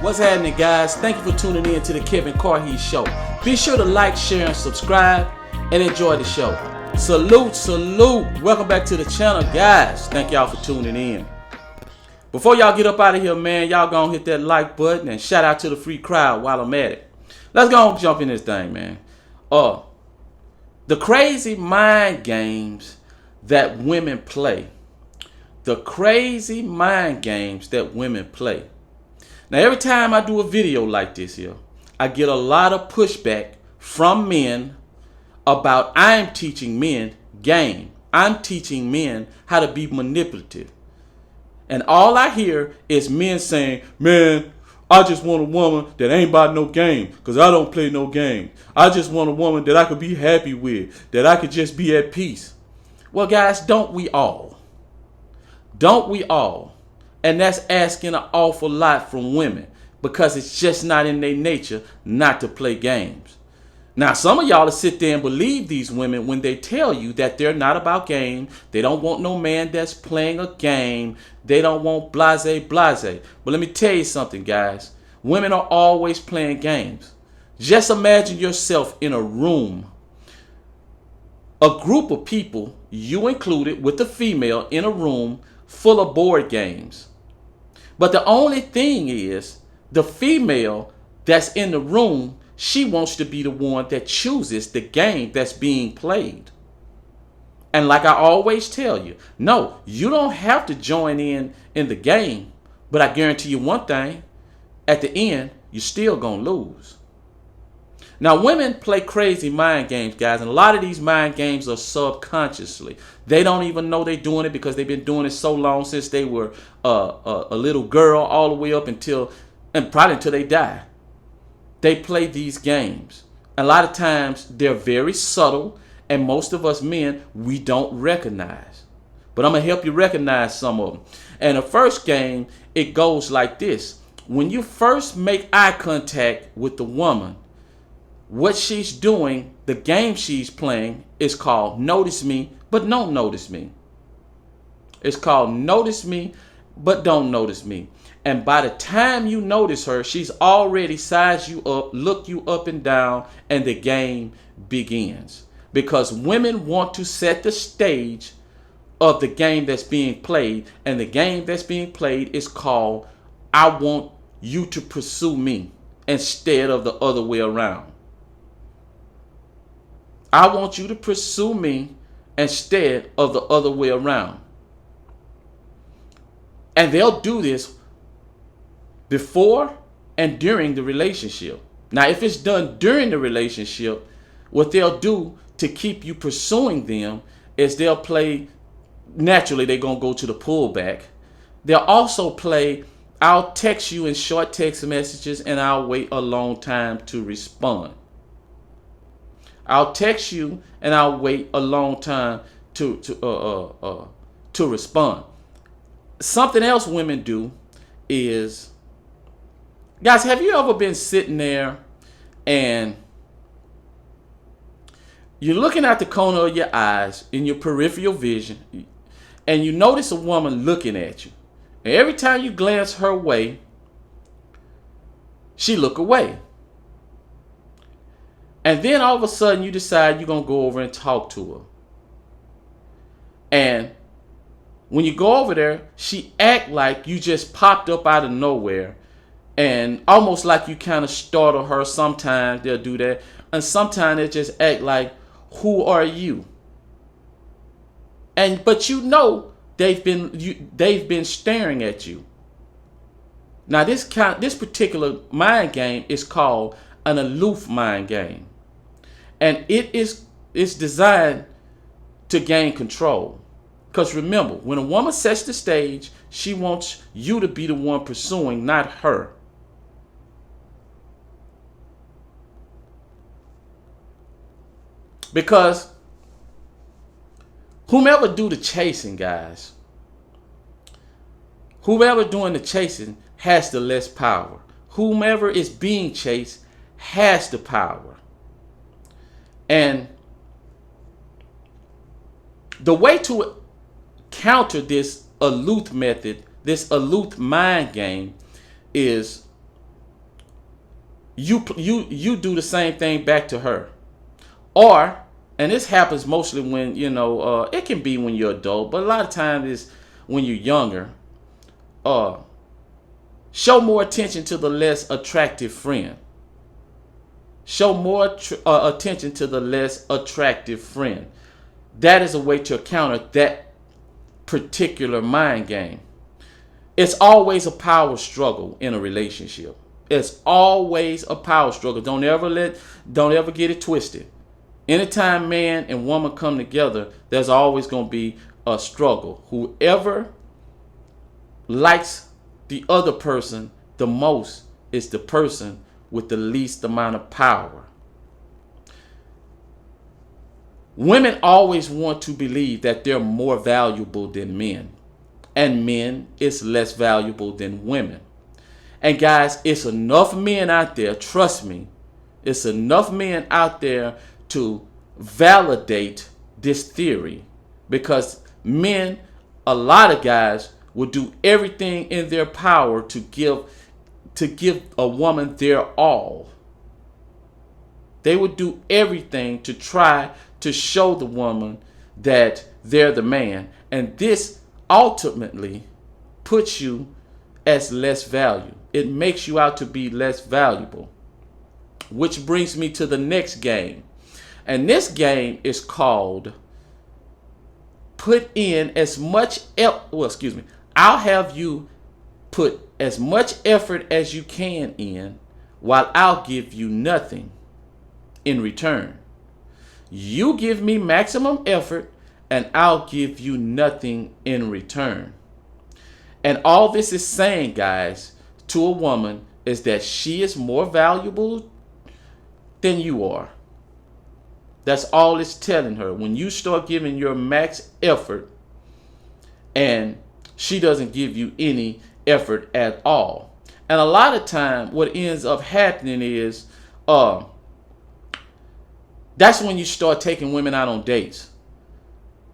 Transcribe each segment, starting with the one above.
What's happening, guys? Thank you for tuning in to the Kevin Carhees Show. Be sure to like, share, and subscribe, and enjoy the show. Salute, salute. Welcome back to the channel, guys. Thank y'all for tuning in. Before y'all get up out of here, man, y'all gonna hit that like button and shout out to the free crowd while I'm at it. Let's go and jump in this thing, man. The crazy mind games that women play. The crazy mind games that women play. Now, every time I do a video like this here, I get a lot of pushback from men about I'm teaching men game. I'm teaching men how to be manipulative. And all I hear is men saying, man, I just want a woman that ain't about no game because I don't play no game. I just want a woman that I could be happy with, that I could just be at peace. Well, guys, don't we all? Don't we all? And that's asking an awful lot from women because it's just not in their nature not to play games. Now, some of y'all will sit there and believe these women when they tell you that they're not about game. They don't want no man that's playing a game. They don't want blase. But let me tell you something, guys. Women are always playing games. Just imagine yourself in a room. A group of people, you included, with the female in a room full of board games. But the only thing is, the female that's in the room, she wants to be the one that chooses the game that's being played. And like I always tell you, no, you don't have to join in the game. But I guarantee you one thing, at the end, you're still going to lose. Now, women play crazy mind games, guys, and a lot of these mind games are subconsciously. They don't even know they're doing it because they've been doing it so long since they were a little girl all the way up until, and probably until they die. They play these games. A lot of times, they're very subtle, and most of us men, we don't recognize. But I'm going to help you recognize some of them. And the first game, it goes like this. When you first make eye contact with the woman, what she's doing, the game she's playing, is called Notice Me, but don't notice me. It's called Notice Me, but don't notice me. And by the time you notice her, she's already sized you up, looked you up and down, and the game begins. Because women want to set the stage of the game that's being played, and the game that's being played is called I want you to pursue me instead of the other way around. I want you to pursue me instead of the other way around. And they'll do this before and during the relationship. Now, if it's done during the relationship, what they'll do to keep you pursuing them is they'll play, naturally, they're going to go to the pullback. They'll also play, I'll text you in short text messages and I'll wait a long time to respond. I'll text you and I'll wait a long time to respond. Something else women do is, guys, have you ever been sitting there and you're looking at the corner of your eyes in your peripheral vision and you notice a woman looking at you. And every time you glance her way, she look away. And then all of a sudden you decide you're going to go over and talk to her. And when you go over there, she act like you just popped up out of nowhere. And almost like you kind of startle her. Sometimes they'll do that. And sometimes they just act like, who are you? But you know they've been staring at you. Now this particular mind game is called an aloof mind game. And it's designed to gain control. Because remember, when a woman sets the stage, she wants you to be the one pursuing, not her. Because whomever do the chasing, guys, whoever doing the chasing has the less power. Whomever is being chased has the power. And the way to counter this aloof method, this aloof mind game, is you do the same thing back to her. Or, and this happens mostly when, it can be when you're adult, but a lot of times it's when you're younger. Show more attention to the less attractive friend. Show more attention to the less attractive friend. That is a way to counter that particular mind game. It's always a power struggle in a relationship. It's always a power struggle. Don't ever get it twisted. Anytime man and woman come together, there's always going to be a struggle. Whoever likes the other person the most is the person with the least amount of power. Women always want to believe that they're more valuable than men, and men is less valuable than women. And guys, it's enough men out there, trust me, it's enough men out there to validate this theory, because men, a lot of guys, will do everything in their power to give a woman their all. They would do everything to try to show the woman that they're the man, and this ultimately puts you as less value. It makes you out to be less valuable, which brings me to the next game. And this game is called put in as much I'll have you put as much effort as you can in, while I'll give you nothing in return. You give me maximum effort and I'll give you nothing in return. And all this is saying, guys, to a woman is that she is more valuable than you are. That's all it's telling her. When you start giving your max effort and she doesn't give you any effort at all. And a lot of time what ends up happening is that's when you start taking women out on dates.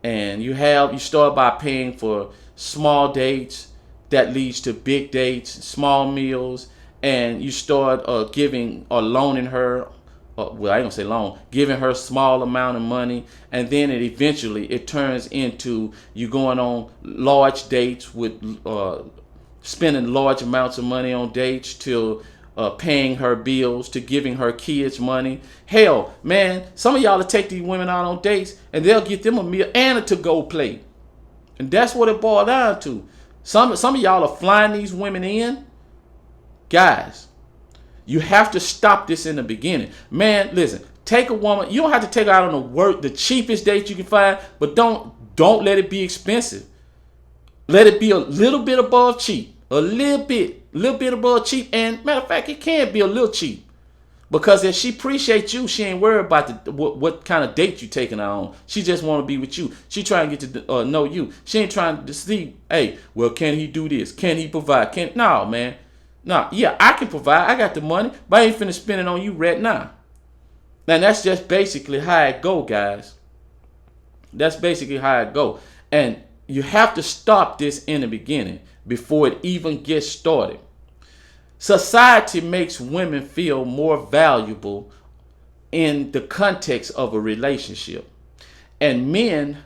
And you start by paying for small dates that leads to big dates, small meals, and you start giving or loaning her, I ain't gonna say loan, giving her a small amount of money, and then it turns into you going on large dates with spending large amounts of money on dates, till paying her bills, to giving her kids money. Hell, man, some of y'all will take these women out on dates and they'll get them a meal and a to-go plate. And that's what it boils down to. Some of y'all are flying these women in. Guys, you have to stop this in the beginning. Man, listen, take a woman. You don't have to take her out on the cheapest date you can find, but don't let it be expensive. Let it be a little bit above cheap. A little bit above cheap. And matter of fact, it can be a little cheap. Because if she appreciates you, she ain't worried about what kind of date you taking her on. She just want to be with you. She trying to get to know you. She ain't trying to see, hey, well, can he do this? Can he provide? No, man. No, yeah, I can provide. I got the money, but I ain't finna spend it on you right now. And that's just basically how it go, guys. That's basically how it go. And you have to stop this in the beginning before it even gets started. Society makes women feel more valuable in the context of a relationship. And men,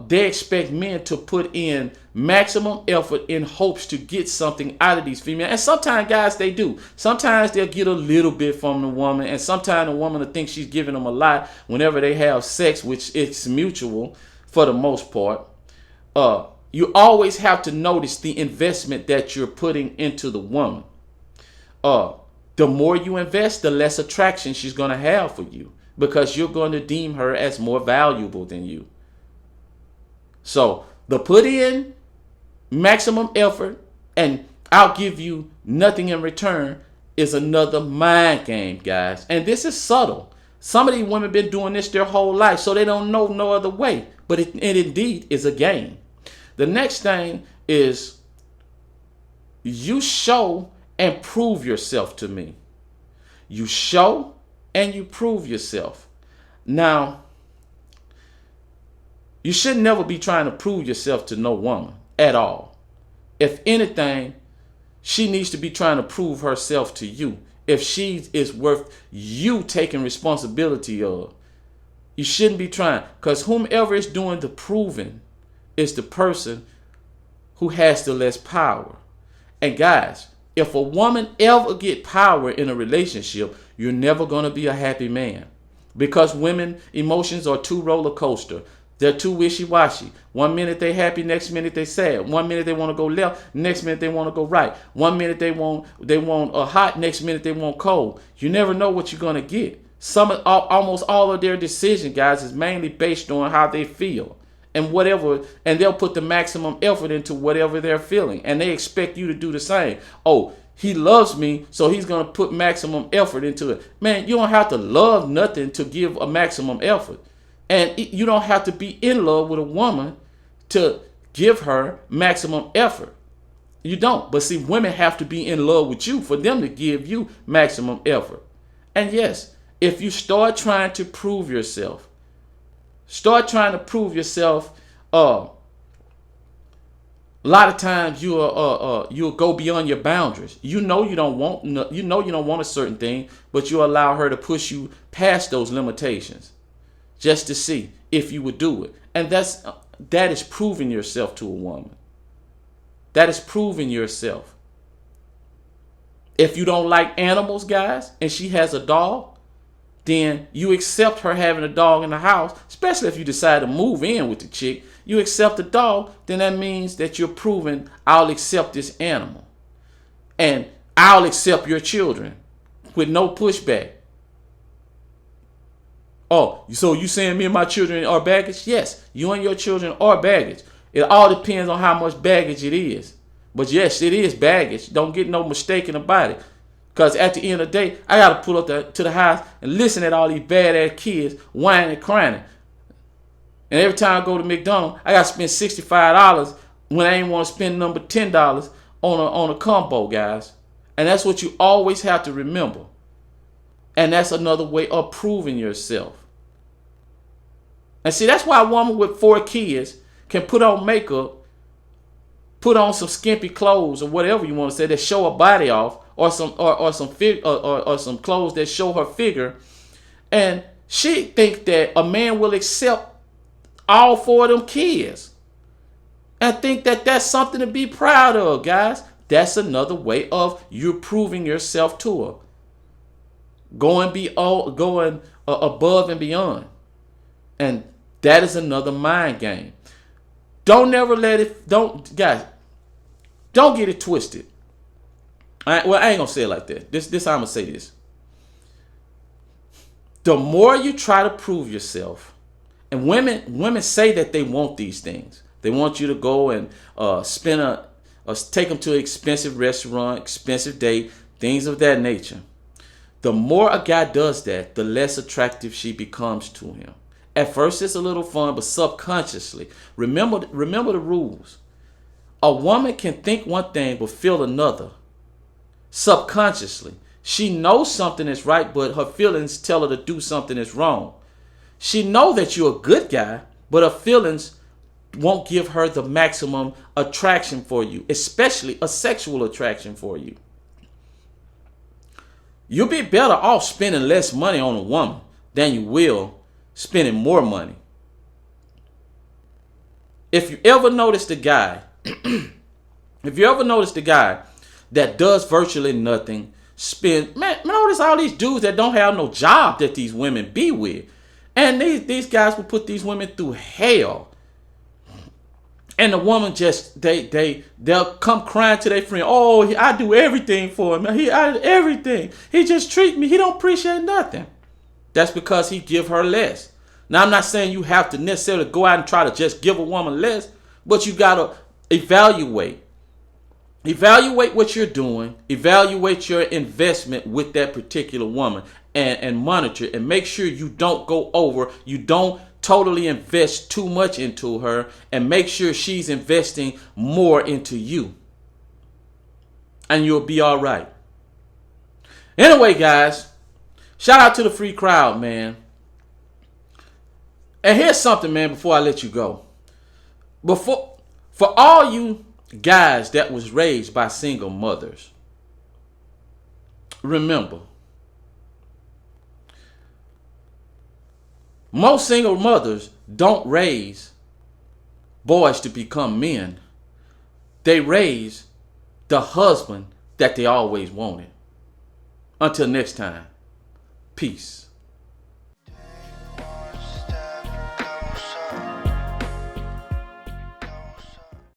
they expect men to put in maximum effort in hopes to get something out of these females. And sometimes, guys, they do. Sometimes they'll get a little bit from the woman, and sometimes the woman will think she's giving them a lot whenever they have sex, which it's mutual for the most part. You always have to notice the investment that you're putting into the woman. The more you invest, the less attraction she's going to have for you, because you're going to deem her as more valuable than you. So the put in maximum effort and I'll give you nothing in return is another mind game, guys. And this is subtle. Some of these women been doing this their whole life, so they don't know no other way. But it indeed is a game. The next thing is you show and prove yourself to me. You show and you prove yourself. Now, you should never be trying to prove yourself to no woman at all. If anything, she needs to be trying to prove herself to you if she is worth you taking responsibility of. You shouldn't be trying, because whomever is doing the proving is the person who has the less power. And guys, if a woman ever get power in a relationship, you're never going to be a happy man, because women emotions are too roller coaster. They're too wishy-washy. One minute they happy, next minute they sad. One minute they want to go left, next minute they want to go right. One minute they want a hot, next minute they want cold. You never know what you're gonna get. Almost all of their decision, guys, is mainly based on how they feel and whatever, and they'll put the maximum effort into whatever they're feeling, and they expect you to do the same. Oh, he loves me, so he's gonna put maximum effort into it. Man, you don't have to love nothing to give a maximum effort. And you don't have to be in love with a woman to give her maximum effort. You don't. But see, women have to be in love with you for them to give you maximum effort. And yes, if you start trying to prove yourself, a lot of times you'll go beyond your boundaries. You know you don't want a certain thing, but you allow her to push you past those limitations, just to see if you would do it. And that is proving yourself to a woman. That is proving yourself. If you don't like animals, guys, and she has a dog, then you accept her having a dog in the house, especially if you decide to move in with the chick. You accept the dog, then that means that you're proving, I'll accept this animal. And I'll accept your children with no pushback. Oh, so you saying me and my children are baggage? Yes, you and your children are baggage. It all depends on how much baggage it is. But yes, it is baggage. Don't get no mistaken about it. Because at the end of the day, I got to pull up to the house and listen at all these badass kids whining and crying. And every time I go to McDonald's, I got to spend $65 when I ain't want to spend number $10 on a combo, guys. And that's what you always have to remember. And that's another way of proving yourself. And see, that's why a woman with 4 kids can put on makeup, put on some skimpy clothes or whatever you want to say that show her body off, or some clothes that show her figure, and she think that a man will accept all 4 of them kids, and think that that's something to be proud of, guys. That's another way of you proving yourself to her. Going above and beyond. And that is another mind game. Don't get it twisted. I ain't gonna say it like that. This I'm gonna say this. The more you try to prove yourself, and women say that they want these things. They want you to go and take them to an expensive restaurant, expensive date, things of that nature. The more a guy does that, the less attractive she becomes to him. At first, it's a little fun, but subconsciously, remember the rules. A woman can think one thing but feel another. Subconsciously, she knows something is right, but her feelings tell her to do something that's wrong. She knows that you're a good guy, but her feelings won't give her the maximum attraction for you, especially a sexual attraction for you. You'll be better off spending less money on a woman than you will spending more money. If you ever notice the guy, that does virtually nothing, notice all these dudes that don't have no job that these women be with. And these guys will put these women through hell. And the woman just, they'll come crying to their friend. Oh, I do everything for him. Everything. He just treat me. He don't appreciate nothing. That's because he give her less. Now, I'm not saying you have to necessarily go out and try to just give a woman less, but you got to evaluate. Evaluate what you're doing. Evaluate your investment with that particular woman and monitor and make sure you don't go over. You don't totally invest too much into her, and make sure she's investing more into you. And you'll be all right. Anyway, guys, shout out to the free crowd, man. And here's something, man, before I let you go. For all you guys that was raised by single mothers, remember, most single mothers don't raise boys to become men. They raise the husband that they always wanted. Until next time, peace.